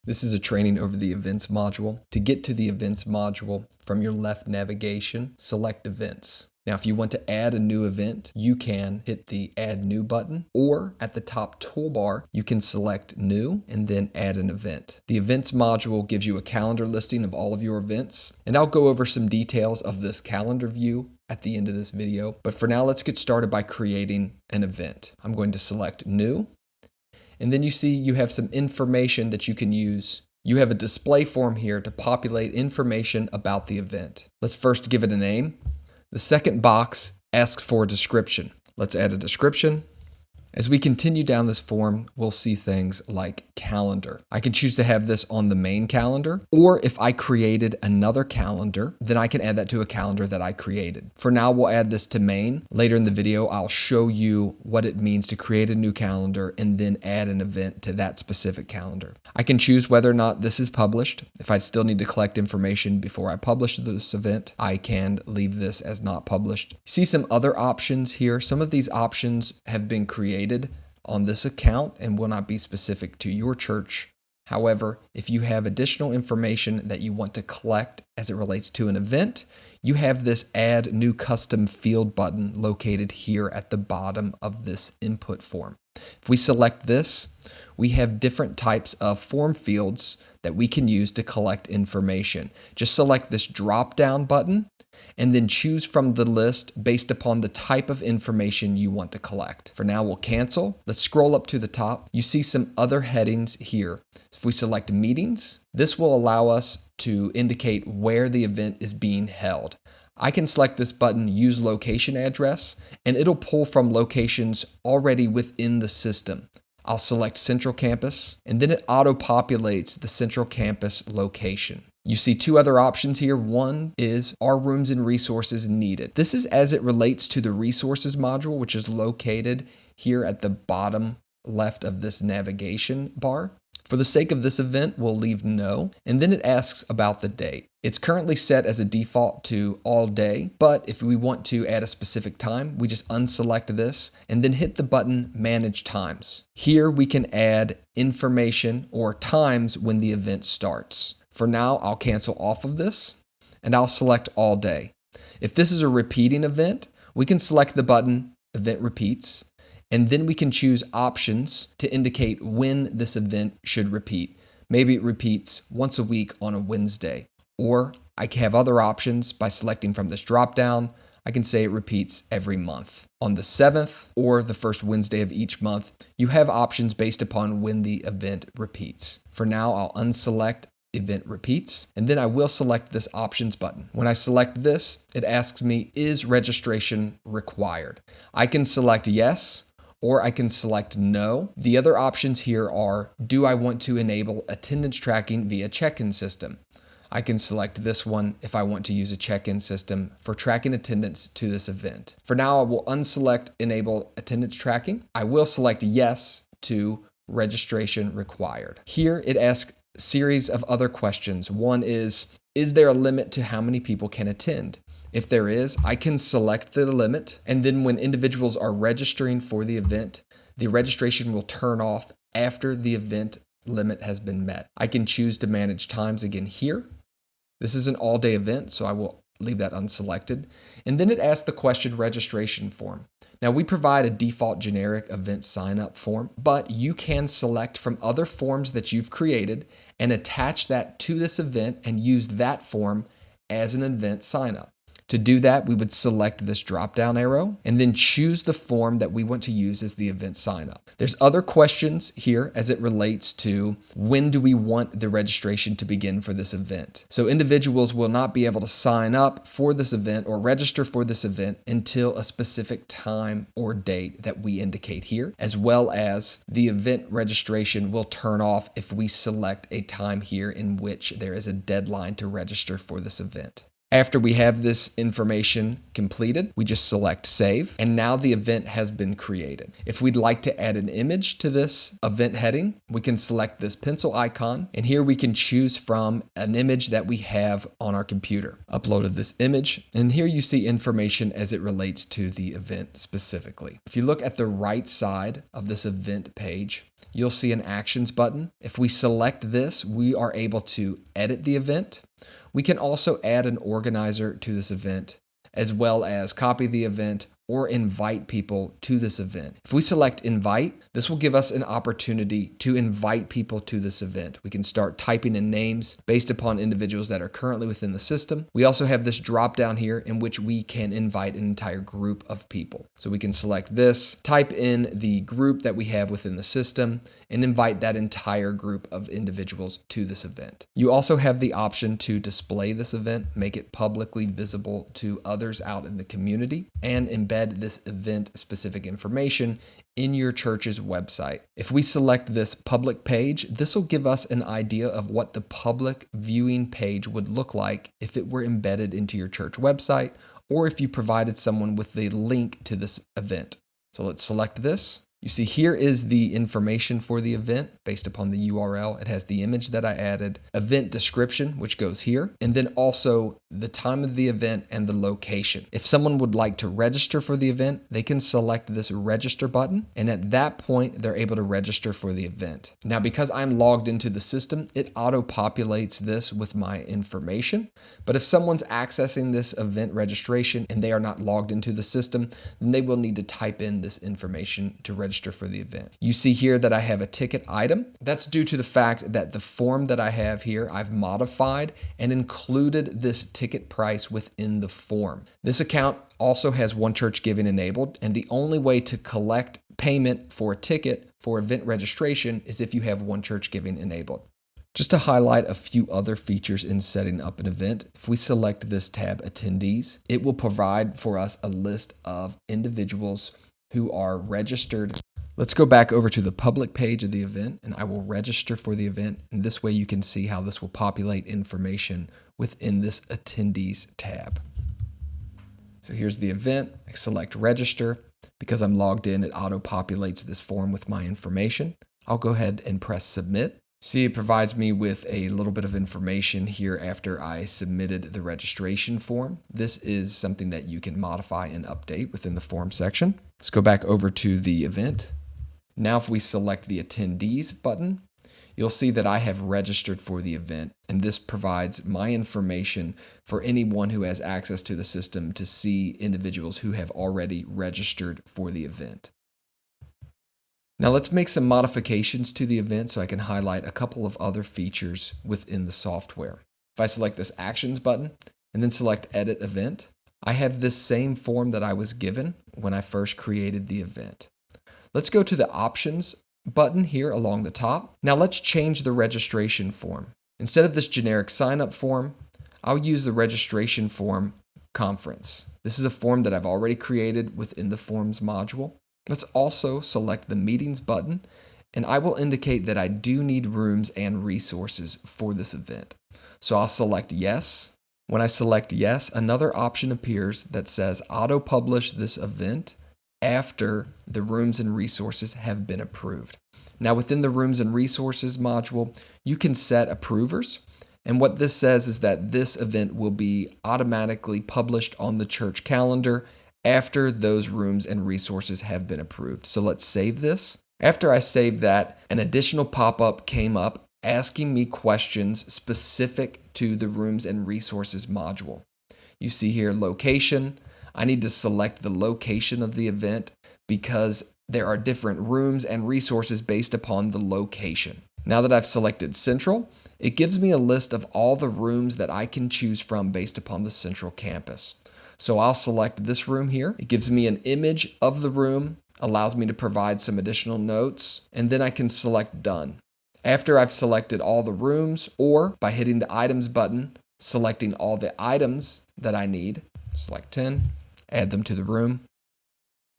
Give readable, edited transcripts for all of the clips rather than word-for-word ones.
This is a training over the events module. To get to the events module, from your left navigation, select events. Now, if you want to add a new event, you can hit the add new button, or at the top toolbar, you can select new and then add an event. The events module gives you a calendar listing of all of your events, and I'll go over some details of this calendar view at the end of this video. But for now, let's get started by creating an event. I'm going to select new. And then you see you have some information that you can use. You have a display form here to populate information about the event. Let's first give it a name. The second box asks for a description. Let's add a description. As we continue down this form, we'll see things like calendar. I can choose to have this on the main calendar, or if I created another calendar, then I can add that to a calendar that I created. For now, we'll add this to main. Later in the video, I'll show you what it means to create a new calendar and then add an event to that specific calendar. I can choose whether or not this is published. If I still need to collect information before I publish this event, I can leave this as not published. See some other options here. Some of these options have been created on this account and will not be specific to your church. However, if you have additional information that you want to collect as it relates to an event, you have this Add New Custom Field button located here at the bottom of this input form. If we select this, we have different types of form fields that we can use to collect information. Just select this drop-down button and then choose from the list based upon the type of information you want to collect. For now, we'll cancel. Let's scroll up to the top. You see some other headings here. If we select meetings, this will allow us to indicate where the event is being held. I can select this button, use location address, and it'll pull from locations already within the system. I'll select Central Campus, and then it auto-populates the Central Campus location. You see two other options here. One is, are rooms and resources needed? This is as it relates to the resources module, which is located here at the bottom left of this navigation bar. For the sake of this event, we'll leave no, and then it asks about the date. It's currently set as a default to all day, but if we want to add a specific time, we just unselect this and then hit the button Manage Times. Here we can add information or times when the event starts. For now, I'll cancel off of this and I'll select all day. If this is a repeating event, we can select the button Event Repeats, and then we can choose options to indicate when this event should repeat. Maybe it repeats once a week on a Wednesday, or I can have other options by selecting from this dropdown. I can say it repeats every month. On the 7th or the first Wednesday of each month, you have options based upon when the event repeats. For now, I'll unselect Event Repeats, and then I will select this options button. When I select this, it asks me, is registration required? I can select yes, or I can select no. The other options here are, do I want to enable attendance tracking via check-in system? I can select this one if I want to use a check-in system for tracking attendance to this event. For now, I will unselect enable attendance tracking. I will select yes to registration required. Here it asks a series of other questions. One is there a limit to how many people can attend? If there is, I can select the limit, and then when individuals are registering for the event, the registration will turn off after the event limit has been met. I can choose to manage times again here. This is an all-day event, so I will leave that unselected. And then it asks the question registration form. Now, we provide a default generic event sign-up form, but you can select from other forms that you've created and attach that to this event and use that form as an event sign-up. To do that, we would select this drop-down arrow and then choose the form that we want to use as the event sign-up. There's other questions here as it relates to when do we want the registration to begin for this event. So individuals will not be able to sign up for this event or register for this event until a specific time or date that we indicate here, as well as the event registration will turn off if we select a time here in which there is a deadline to register for this event. After we have this information completed, we just select Save, and now the event has been created. If we'd like to add an image to this event heading, we can select this pencil icon, and here we can choose from an image that we have on our computer. Uploaded this image, and here you see information as it relates to the event specifically. If you look at the right side of this event page, you'll see an Actions button. If we select this, we are able to edit the event. We can also add an organizer to this event, as well as copy the event or invite people to this event. If we select Invite, this will give us an opportunity to invite people to this event. We can start typing in names based upon individuals that are currently within the system. We also have this drop down here in which we can invite an entire group of people. So we can select this, type in the group that we have within the system, and invite that entire group of individuals to this event. You also have the option to display this event, make it publicly visible to others out in the community, and embed this event specific information in your church's website. If we select this public page, this will give us an idea of what the public viewing page would look like if it were embedded into your church website, or if you provided someone with the link to this event. So let's select this. You see, here is the information for the event based upon the URL. It has the image that I added, event description, which goes here, and then also the time of the event and the location. If someone would like to register for the event, they can select this register button, and at that point, they're able to register for the event. Now, because I'm logged into the system, it auto-populates this with my information, but if someone's accessing this event registration and they are not logged into the system, then they will need to type in this information to register for the event. You see here that I have a ticket item. That's due to the fact that the form that I have here, I've modified and included this ticket price within the form. This account also has One Church Giving enabled, and the only way to collect payment for a ticket for event registration is if you have One Church Giving enabled. Just to highlight a few other features in setting up an event, if we select this tab, Attendees, it will provide for us a list of individuals who are registered. Let's go back over to the public page of the event, and I will register for the event. And this way you can see how this will populate information within this Attendees tab. So here's the event. I select Register. Because I'm logged in, it auto-populates this form with my information. I'll go ahead and press Submit. See, it provides me with a little bit of information here after I submitted the registration form. This is something that you can modify and update within the form section. Let's go back over to the event. Now, if we select the Attendees button, you'll see that I have registered for the event, and this provides my information for anyone who has access to the system to see individuals who have already registered for the event. Now let's make some modifications to the event so I can highlight a couple of other features within the software. If I select this Actions button and then select Edit Event, I have this same form that I was given when I first created the event. Let's go to the Options button here along the top. Now let's change the registration form. Instead of this generic sign-up form, I'll use the registration form conference. This is a form that I've already created within the Forms module. Let's also select the Meetings button, and I will indicate that I do need rooms and resources for this event. So I'll select Yes. When I select Yes, another option appears that says Auto-publish this event after the rooms and resources have been approved. Now within the Rooms and Resources module, you can set approvers. And what this says is that this event will be automatically published on the church calendar after those rooms and resources have been approved. So let's save this. After I saved that, an additional pop-up came up asking me questions specific to the Rooms and Resources module. You see here location. I need to select the location of the event because there are different rooms and resources based upon the location. Now that I've selected Central, it gives me a list of all the rooms that I can choose from based upon the Central campus. So I'll select this room here. It gives me an image of the room, allows me to provide some additional notes, and then I can select Done. After I've selected all the rooms, or by hitting the Items button, selecting all the items that I need, select 10, add them to the room.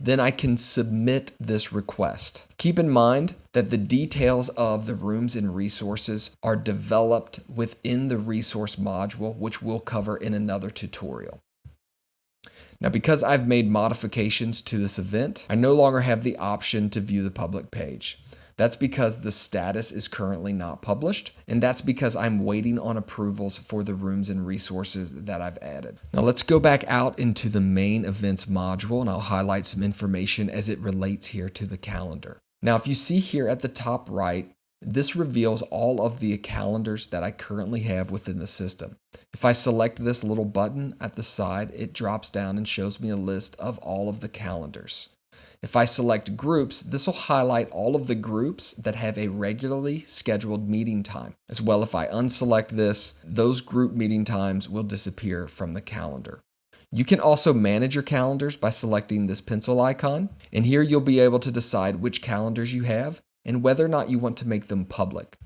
then I can submit this request. Keep in mind that the details of the rooms and resources are developed within the resource module, which we'll cover in another tutorial. Now, because I've made modifications to this event, I no longer have the option to view the public page. That's because the status is currently not published, and that's because I'm waiting on approvals for the rooms and resources that I've added. Now let's go back out into the main events module, and I'll highlight some information as it relates here to the calendar. Now, if you see here at the top right, this reveals all of the calendars that I currently have within the system. If I select this little button at the side, it drops down and shows me a list of all of the calendars. If I select groups, this will highlight all of the groups that have a regularly scheduled meeting time. As well, if I unselect this, those group meeting times will disappear from the calendar. You can also manage your calendars by selecting this pencil icon, and here you'll be able to decide which calendars you have and whether or not you want to make them public.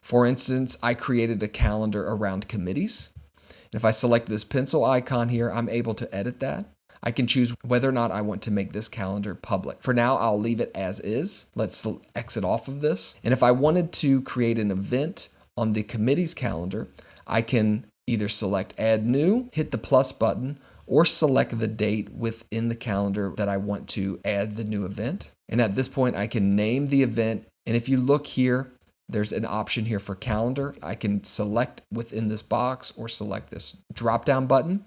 For instance, I created a calendar around committees, and if I select this pencil icon here, I'm able to edit that. I can choose whether or not I want to make this calendar public. For now, I'll leave it as is. Let's exit off of this. And if I wanted to create an event on the committee's calendar, I can either select Add New, hit the plus button, or select the date within the calendar that I want to add the new event. And at this point, I can name the event. And if you look here, there's an option here for calendar. I can select within this box or select this drop-down button.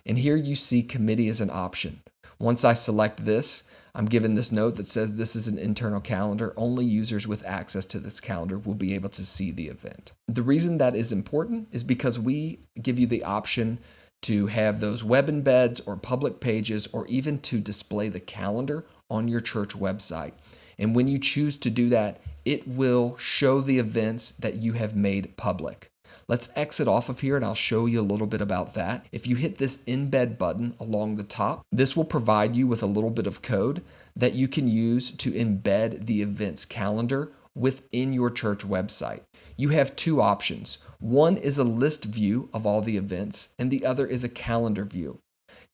And here you see committee as an option. Once I select this, I'm given this note that says this is an internal calendar. Only users with access to this calendar will be able to see the event. The reason that is important is because we give you the option to have those web embeds or public pages, or even to display the calendar on your church website. And when you choose to do that, it will show the events that you have made public. Let's exit off of here and I'll show you a little bit about that. If you hit this embed button along the top, this will provide you with a little bit of code that you can use to embed the events calendar within your church website. You have two options. One is a list view of all the events, and the other is a calendar view.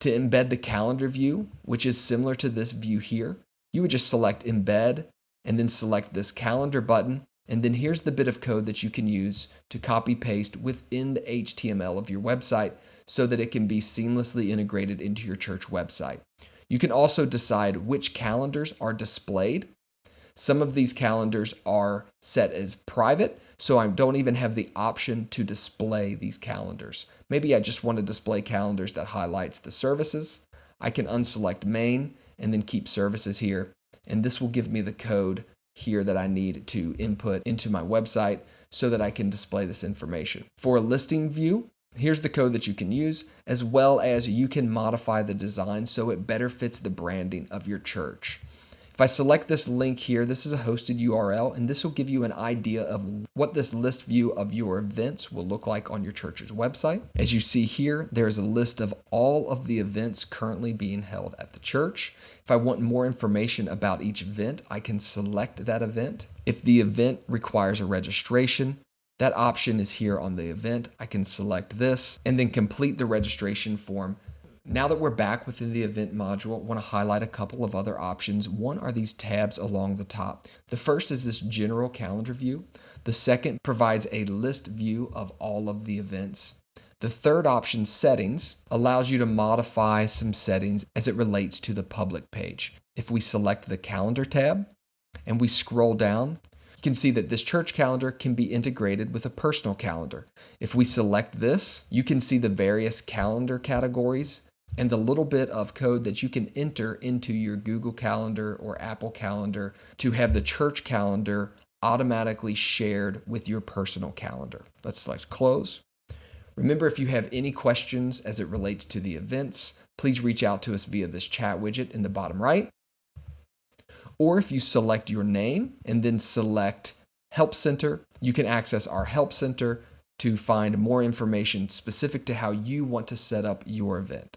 To embed the calendar view, which is similar to this view here, you would just select embed and then select this calendar button. And then here's the bit of code that you can use to copy paste within the HTML of your website so that it can be seamlessly integrated into your church website. You can also decide which calendars are displayed. Some of these calendars are set as private, so I don't even have the option to display these calendars. Maybe I just want to display calendars that highlights the services. I can unselect main and then keep services here, and this will give me the code here that I need to input into my website so that I can display this information. For a listing view, here's the code that you can use, as well as you can modify the design so it better fits the branding of your church. If I select this link here, this is a hosted URL, and this will give you an idea of what this list view of your events will look like on your church's website. As you see here, there's a list of all of the events currently being held at the church. If I want more information about each event, I can select that event. If the event requires a registration, that option is here on the event. I can select this and then complete the registration form. Now that we're back within the event module, I want to highlight a couple of other options. One are these tabs along the top. The first is this general calendar view. The second provides a list view of all of the events. The third option, settings, allows you to modify some settings as it relates to the public page. If we select the calendar tab and we scroll down, you can see that this church calendar can be integrated with a personal calendar. If we select this, you can see the various calendar categories and the little bit of code that you can enter into your Google Calendar or Apple Calendar to have the church calendar automatically shared with your personal calendar. Let's select close. Remember, if you have any questions as it relates to the events, please reach out to us via this chat widget in the bottom right. Or if you select your name and then select Help Center, you can access our Help Center to find more information specific to how you want to set up your event.